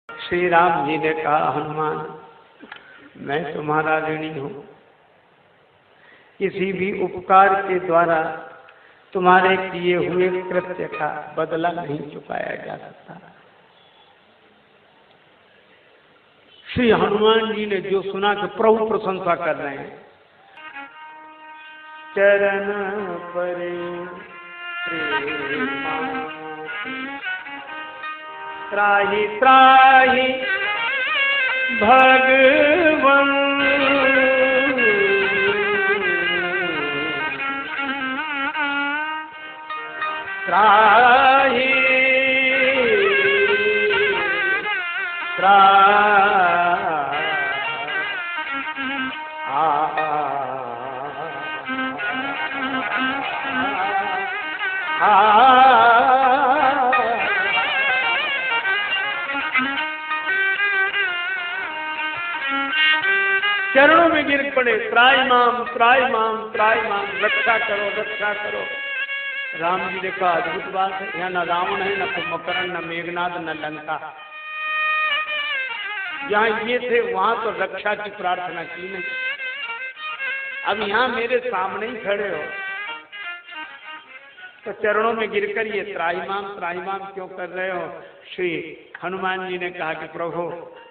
श्री राम जी ने कहा, हनुमान मैं तुम्हारा ऋणी हूं, किसी भी उपकार के द्वारा तुम्हारे किए हुए कृत्य का बदला नहीं चुकाया जा सकता। श्री हनुमान जी ने जो सुना कि प्रभु प्रशंसा कर रहे हैं, चरण पर त्राहि त्राहि भगवन, त्राहि चरणों में गिर पड़े, त्राहिमाम त्राहिमाम त्राहिमाम, रक्षा करो रक्षा करो। राम जी ने कहा, अद्भुत बात है, यहाँ न रावण है, न कुंभकर्ण, न मेघनाद, न लंका। जहाँ ये थे वहां तो रक्षा की प्रार्थना की नहीं, अब यहाँ मेरे सामने ही खड़े हो तो चरणों में गिरकर ये त्राहिमाम क्यों कर रहे हो? श्री हनुमान जी ने कहा कि प्रभु,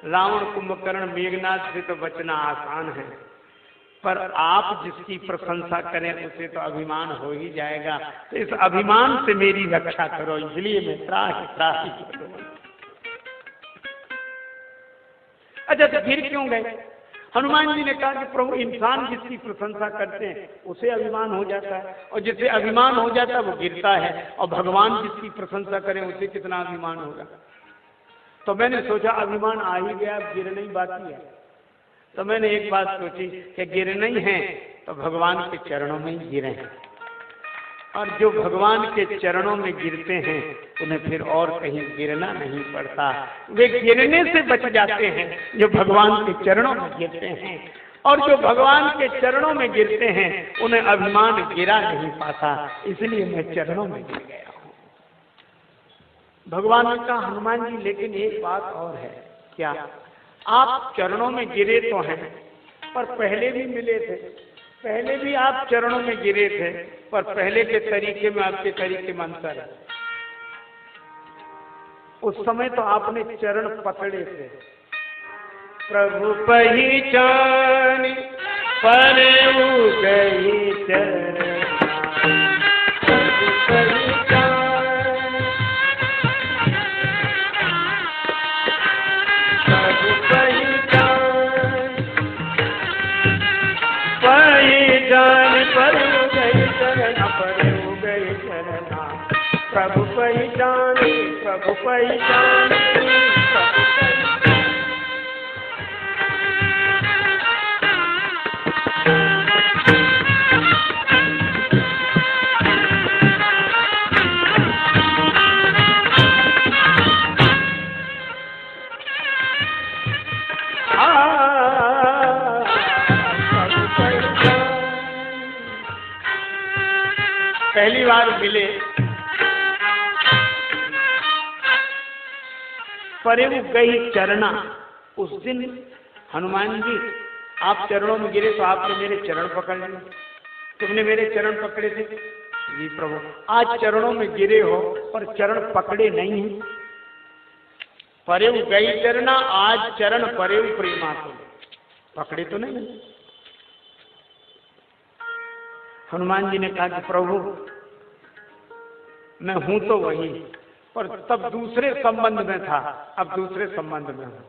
रावण कुंभकर्ण मेघनाद से तो बचना आसान है, पर आप जिसकी प्रशंसा करें उसे तो अभिमान हो ही जाएगा, तो इस अभिमान से मेरी रक्षा करो, इसलिए मैं त्राहि त्राहि करो। अच्छा, तो गिर क्यों गए? हनुमान जी ने कहा कि प्रभु, इंसान जिसकी प्रशंसा करते हैं उसे अभिमान हो जाता है, और जिसे अभिमान हो जाता है वो गिरता है, और भगवान जिसकी प्रशंसा करें उसे कितना अभिमान होगा। तो मैंने सोचा अभिमान आ ही गया, अब गिरना ही बाकी है। तो मैंने एक बात सोची कि गिरना ही है तो भगवान के चरणों में ही गिरे, और जो भगवान के चरणों में गिरते हैं उन्हें फिर और कहीं गिरना नहीं पड़ता, वे गिरने से बच जाते हैं जो भगवान के चरणों में गिरते हैं, और जो भगवान के चरणों में गिरते हैं उन्हें अभिमान गिरा नहीं पाता, इसलिए मैं चरणों में गिर गया हूं। भगवान ने कहा, हनुमान जी लेकिन एक बात और है। क्या? आप चरणों में गिरे तो हैं, पर पहले भी मिले थे, पहले भी आप चरणों में गिरे थे, पर पहले के तरीके में आपके तरीके में अंतर है। उस समय तो आपने चरण पकड़े थे, प्रभु पहचान परऊ गई चरण, प्रभु पहचाने प्रभु पहचाने। पहली बार मिले, परे गई चरना। उस दिन हनुमान जी आप चरणों में गिरे तो आपने मेरे चरण पकड़ लिए, तुमने मेरे चरण पकड़े थे। जी प्रभु, आज चरणों में गिरे हो पर चरण पकड़े नहीं है। परे गई चरना, आज चरण परे प्रेमा, पकड़े तो नहीं। हनुमान जी ने कहा कि प्रभु, मैं हूं तो वही, पर तब दूसरे संबंध में था, अब दूसरे संबंध में हूं,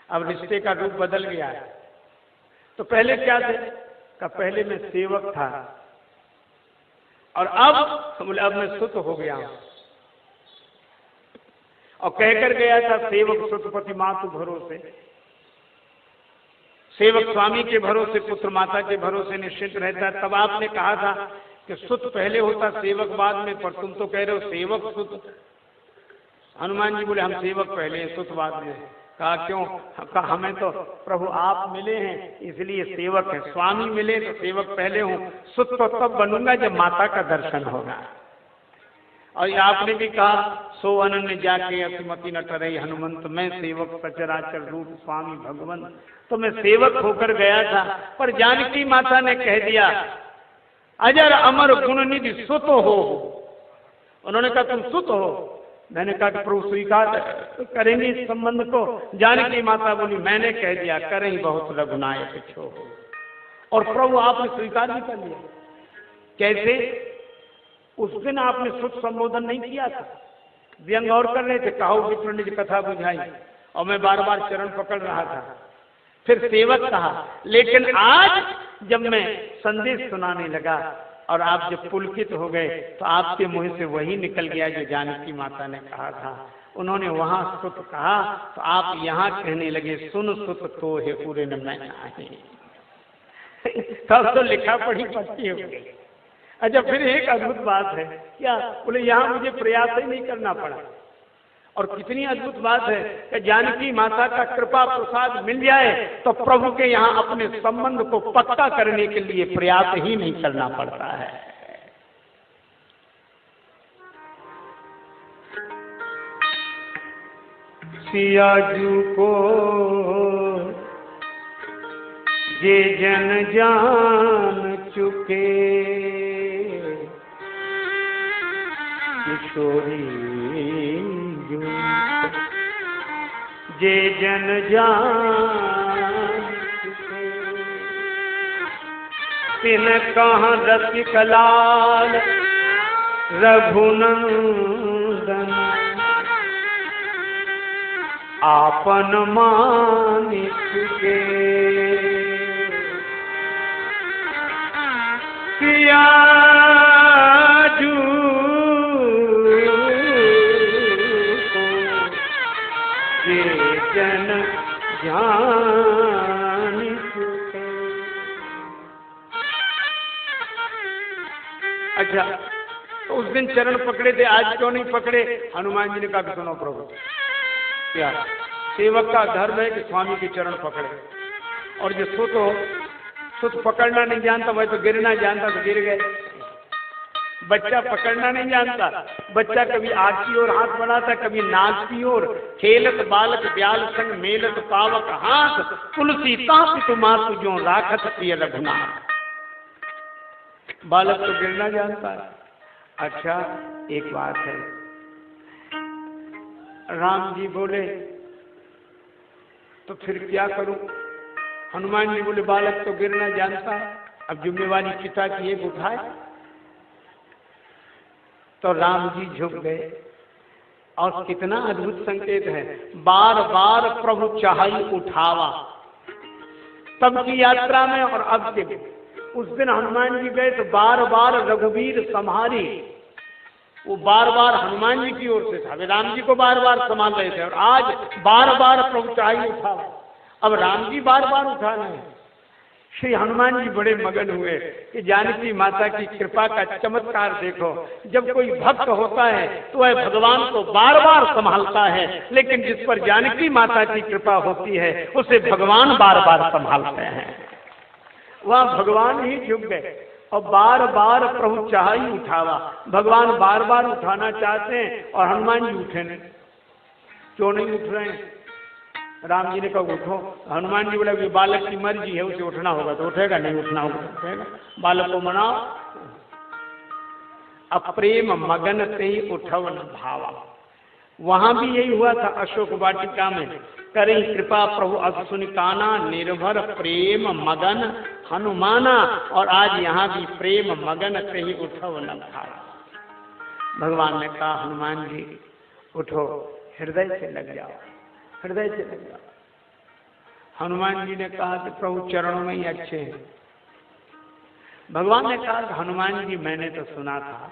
अब रिश्ते का रूप बदल गया है। तो पहले क्या थे? का पहले मैं सेवक था, और अब मैं सुत हो गया हूं। और कहकर गया था, सेवक सुतपति मातु भरोसे, सेवक स्वामी के भरोसे, पुत्र माता के भरोसे निश्चित रहता है। तब आपने कहा था कि सुत पहले होता, सेवक बाद में, पर तुम तो कह रहे हो सेवक सुत। हनुमान जी बोले, हम सेवक पहले हैं, सुत बाद में। कहा क्यों? कहा हमें तो प्रभु आप मिले हैं इसलिए सेवक है, स्वामी मिले तो सेवक पहले हूं, सुत तो तब बनूंगा जब माता का दर्शन होगा। और आपने भी कहा सो अनन्य जाके अतिमति न टरई हनुमंत, मैं सेवक सचराचर रूप स्वामी भगवंत। तो मैं सेवक होकर गया था, पर जानकी माता ने कह दिया अजर अमर गुण निधि सुत हो। उन्होंने कहा तुम सुत हो। मैंने कहा कि प्रभु स्वीकार करेंगे इस संबंध को? जानकी माता बोली मैंने कह दिया करें बहुत रघुनायक छो। और प्रभु आपने स्वीकार भी कर लिया। कैसे? उस दिन आपने सुत संबोधन नहीं किया था, व्यंग और कर रहे थे, कहो विप्र निज कथा बुझाई, और मैं बार बार चरण पकड़ रहा था, फिर सेवक कहा। लेकिन आज जब मैं संदेश सुनाने लगा और आप जब पुलकित हो गए तो आपके मुंह से वही निकल गया जो जानकी माता ने कहा था। उन्होंने वहां सुत कहा तो आप यहाँ कहने लगे सुन सुत तो है पूरे न मैं नाही। तब तो लिखा पढ़ी पक्की हो गई। अच्छा, फिर एक अद्भुत बात है क्या? बोले यहाँ मुझे प्रयास ही नहीं करना पड़ा। और कितनी अद्भुत बात है कि जानकी माता का कृपा प्रसाद मिल जाए तो प्रभु के यहाँ अपने संबंध को पक्का करने के लिए प्रयास ही नहीं करना पड़ता है। सियाजू को जे जन जान चुके, किशोरी जे जन जान चुके, तिन कहाँ रसिक लाल रघुनंदन, आपन मान चुके। सियाजू जे जन जान चुके। अच्छा, तो उस दिन चरण पकड़े थे, आज क्यों नहीं पकड़े? हनुमान जी ने कहा सुनो प्रभु, क्या सेवक का धर्म है कि स्वामी के चरण पकड़े। और जो सुत पकड़ना नहीं जानता वह तो गिरना जानता, तो गिर गए। बच्चा पकड़ना नहीं जानता, बच्चा कभी आग की ओर हाथ बढ़ाता, कभी नाक की ओर। खेलत बालक ब्याल संग मेलत पावक हाथ, तुलसी ताप तुमातु जो राखत प्रिय रघुनाथ। बालक तो गिरना जानता है। अच्छा, एक बात है, राम जी बोले तो फिर क्या करूं? हनुमान जी बोले बालक तो गिरना जानता है, अब जिम्मेवारी पिता की एक उठाए। तो राम जी झुक गए। और कितना अद्भुत संकेत है, बार बार प्रभु चाही उठावा। तब की यात्रा में और अब के, उस दिन हनुमान जी गए तो बार बार रघुवीर संहारी, वो बार बार हनुमान जी की ओर से था, वे राम जी को बार बार संभाल रहे थे। और आज बार बार प्रभु चाही उठावा, अब राम जी बार बार उठा रहे हैं। श्री हनुमान जी बड़े मगन हुए कि जानकी माता की कृपा का चमत्कार देखो। जब कोई भक्त होता है तो वह भगवान को बार बार संभालता है, लेकिन जिस पर जानकी माता की कृपा होती है उसे भगवान बार बार संभालते हैं। वह भगवान ही झुक गए और बार बार प्रभु चाही उठावा। भगवान बार बार उठाना चाहते हैं और हनुमान जी उठे नहीं। क्यों नहीं उठ रहे हैं? राम जी ने कहा उठो। हनुमान जी बोला कि बालक की मर्जी है, उसे उठना होगा तो उठेगा, नहीं उठना होगा तो उठेगा। बालक को मनाओ। अप्रेम मगन से ही उठव न भावा। वहां भी यही हुआ था अशोक वाटिका में। करें कृपा प्रभु अब सुन काना, निर्भर प्रेम मगन हनुमाना। और आज यहाँ भी प्रेम मगन से ही उठव न भावा। भगवान ने कहा हनुमान जी उठो, हृदय से लग जाओ, हृदय से लग जाओ। हनुमान जी ने कहा कि प्रभु चरणों में ही अच्छे हैं। भगवान ने कहा हनुमान जी मैंने तो सुना था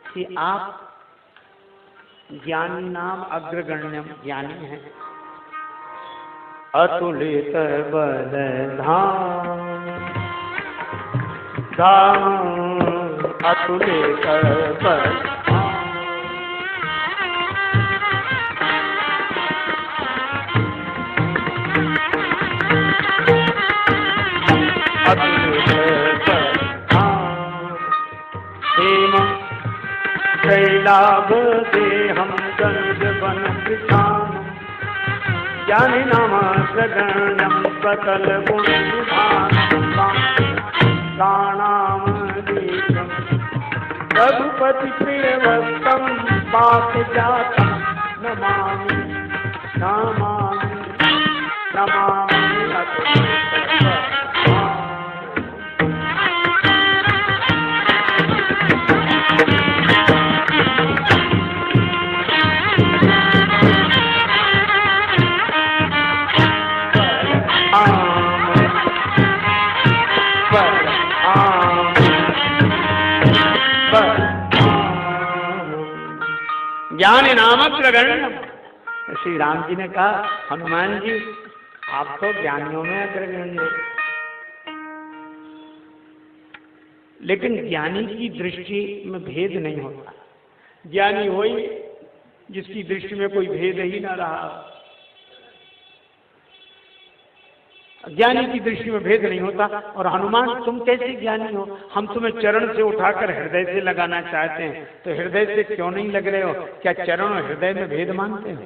कि आप ज्ञानी नाम अग्रगण्य ज्ञानी हैं। अतुलित बल धाम धाम, अतुलित बल लाभ दे हम गंज बन कृष्ण ज्ञानी नाम सगणम सकल गुण प्राणाम दीपम रघुपति प्रिय वस्तम पाप जातम नमामि नमामि नमामि ज्ञान नामक अग्रगण्य। श्री राम जी ने कहा हनुमान जी आप तो ज्ञानियों में अग्रगण्य, लेकिन ज्ञानी की दृष्टि में भेद नहीं होता। ज्ञानी वही जिसकी दृष्टि में कोई भेद ही ना रहा। ज्ञानी की दृष्टि में भेद नहीं होता। और हनुमान तुम कैसे ज्ञानी हो? हम तुम्हें चरण से उठाकर हृदय से लगाना चाहते हैं, तो हृदय से क्यों नहीं लग रहे हो? क्या चरण और हृदय में भेद मानते हो?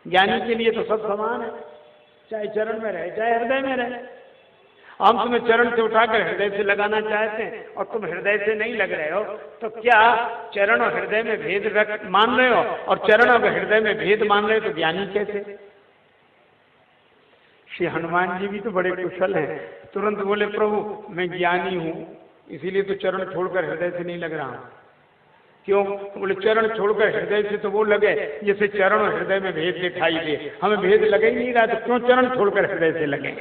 ज्ञानी के लिए तो सब समान है, चाहे चरण में रहे चाहे हृदय में रहे। हम तुम्हें चरण से उठाकर हृदय से लगाना चाहते हैं और तुम हृदय से नहीं लग रहे हो, तो क्या चरण और हृदय में भेद मान रहे हो? और चरण और हृदय में भेद मान रहे हो तो ज्ञानी कैसे? श्री हनुमान जी भी तो बड़े कुशल हैं, तुरंत बोले प्रभु मैं ज्ञानी हूं, इसीलिए तो चरण छोड़कर हृदय से नहीं लग रहा हूं। क्यों? बोले चरण छोड़कर हृदय से तो वो लगे जैसे चरण और हृदय में भेद दिखाई दे। हमें भेद लगे ही नहीं रहा, तो क्यों चरण छोड़कर हृदय से लगे?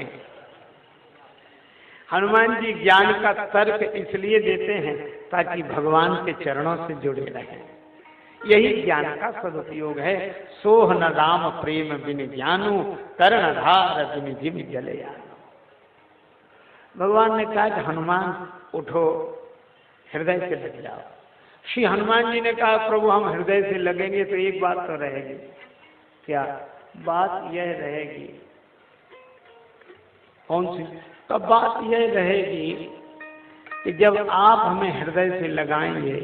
हनुमान जी ज्ञान का तर्क इसलिए देते हैं ताकि भगवान के चरणों से जुड़े रहें। यही ज्ञान का सदुपयोग है। सोह न राम प्रेम बिन ज्ञानु तरण धार बिन जिम जले जानो। भगवान ने कहा कि हनुमान उठो हृदय से लग जाओ। श्री हनुमान जी ने कहा प्रभु हम हृदय से लगेंगे तो एक बात तो रहेगी। क्या बात? यह रहेगी। कौन सी? तो बात यह रहेगी कि जब आप हमें हृदय से लगाएंगे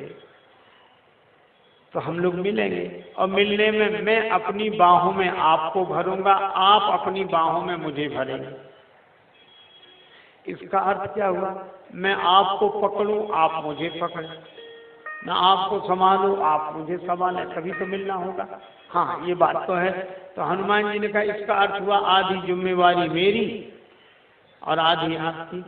तो हम लोग मिलेंगे, और मिलने में मैं अपनी बाहों में आपको भरूंगा, आप अपनी बाहों में मुझे भरेंगे। इसका अर्थ क्या हुआ? मैं आपको पकड़ूं आप मुझे पकड़ें, मैं आपको संभालूं आप मुझे संभालें, तभी तो मिलना होगा। हाँ ये बात तो है। तो हनुमान जी ने कहा इसका अर्थ हुआ आधी जिम्मेवारी मेरी और आधी आपकी।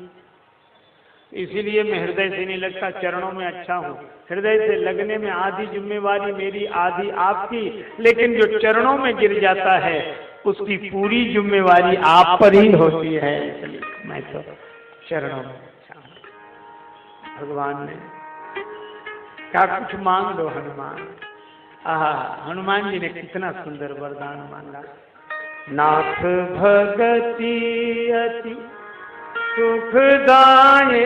इसीलिए मैं हृदय से नहीं लगता, चरणों में अच्छा हूँ। हृदय से लगने में आधी जिम्मेवारी मेरी आधी आपकी, लेकिन जो चरणों में गिर जाता है उसकी पूरी जिम्मेवारी आप पर ही होती है। मैं तो चरणों में अच्छा हूँ। भगवान ने क्या कुछ मांग लो हनुमान। हनुमान जी ने कितना सुंदर वरदान मांगा। नाथ भगति अति सुखदायिनी,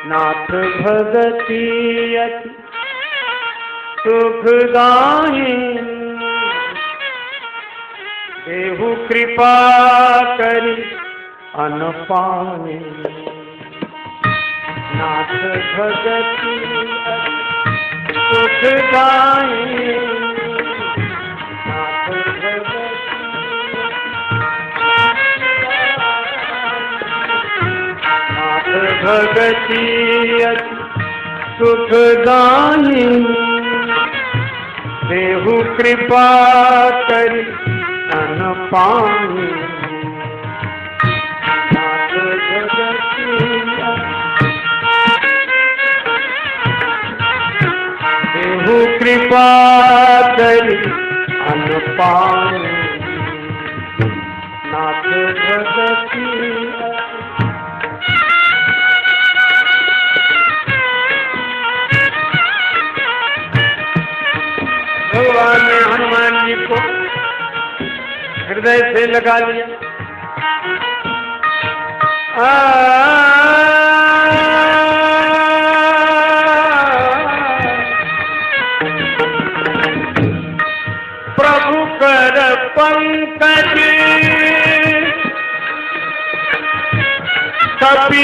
नाथ भगति अति सुखदायिनी, देहु कृपा करि अनपायिनी। नाथ भगति अति सुखदायिनी, नाथ भगति भगति अति सुखदायिनी, देहु कृपा करि अनपायिनी। नाथ भगति देहु कृपा करि अनपायिनी। नाथ भगति भगवान ने हनुमान जी को हृदय से लगा लिया। प्रभु कर पंकज कपि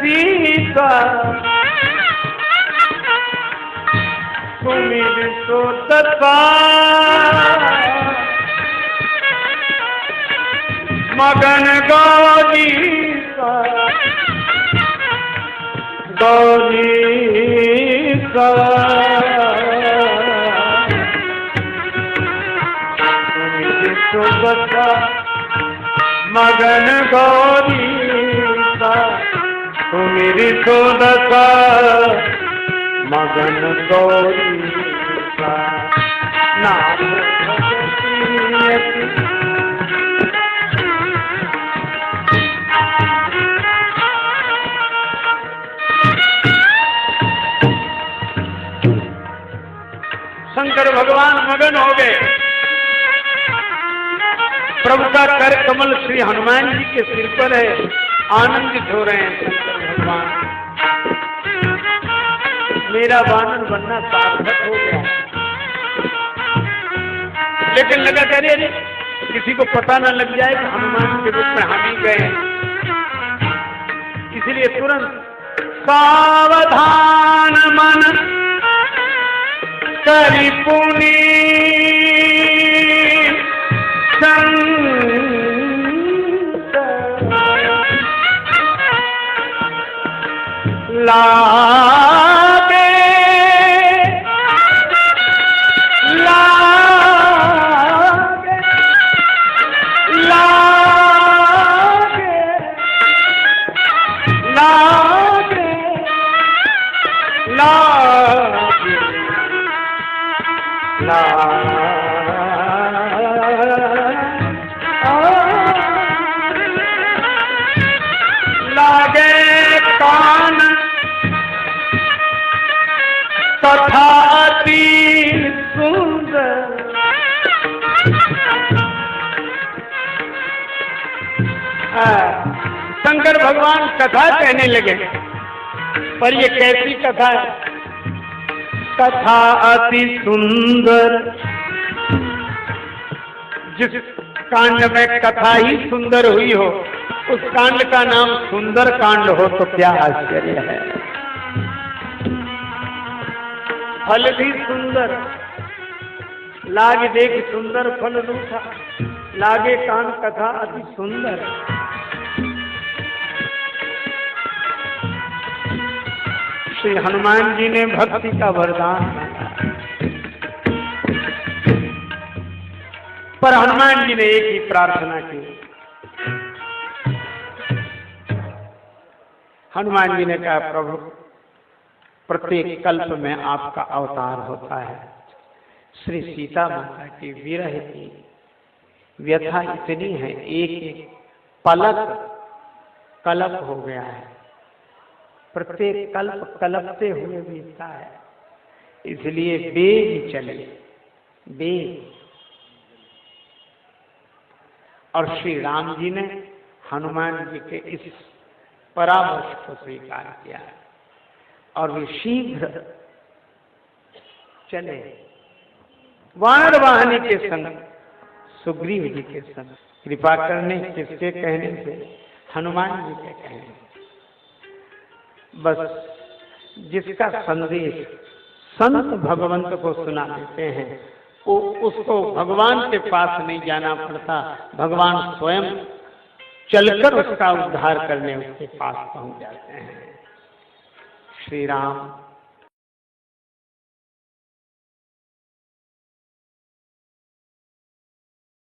सीता सुमिर सो दशा मगन गौरी गौरी मगन गौरी सुमिरि सुदशा मगन गौरी नाम शंकर भगवान मगन हो गए। प्रभु का कर कमल श्री हनुमान जी के सिर पर है, आनंदित हो रहे हैं शंकर भगवान। मेरा वानर बनना सार्थक हो गया। लेकिन लगा करे अरे किसी को पता न लग जाए कि हनुमान के रूप में हम ही गए, इसलिए तुरंत सावधान मन करी पुनी लागे लागे लागे लागे लागे लागे कान कथा अति सुंदर। शंकर भगवान कथा कहने लगे, पर ये कैसी कथा है? कथा अति सुंदर। जिस कांड में कथा ही सुंदर हुई हो, उस कांड का नाम सुंदर कांड हो तो क्या आश्चर्य है। फल भी सुंदर, लागे देख सुंदर फल रूठा, लागे कान कथा अति सुंदर। श्री हनुमान जी ने भक्ति का वरदान मांगा, पर हनुमान जी ने एक ही प्रार्थना की। हनुमान जी ने कहा, प्रभु प्रत्येक कल्प में आपका अवतार होता है। श्री सीता माता की विरह की व्यथा इतनी है, एक एक पलक कल्प हो गया है, प्रत्येक कल्प कल्पते हुए बीतता है। इसलिए बेग चले, बेग। और श्री राम जी ने हनुमान जी के इस परामर्श को स्वीकार किया और वे शीघ्र चले वानर वाहनी के संग, सुग्रीव जी के संग। कृपा करने किसके कहने से? हनुमान जी के कहने से। बस जिसका संदेश संत भगवंत को सुना देते हैं, वो उसको भगवान के पास नहीं जाना पड़ता, भगवान स्वयं चलकर उसका उद्धार करने उसके पास पहुंच जाते हैं। श्री राम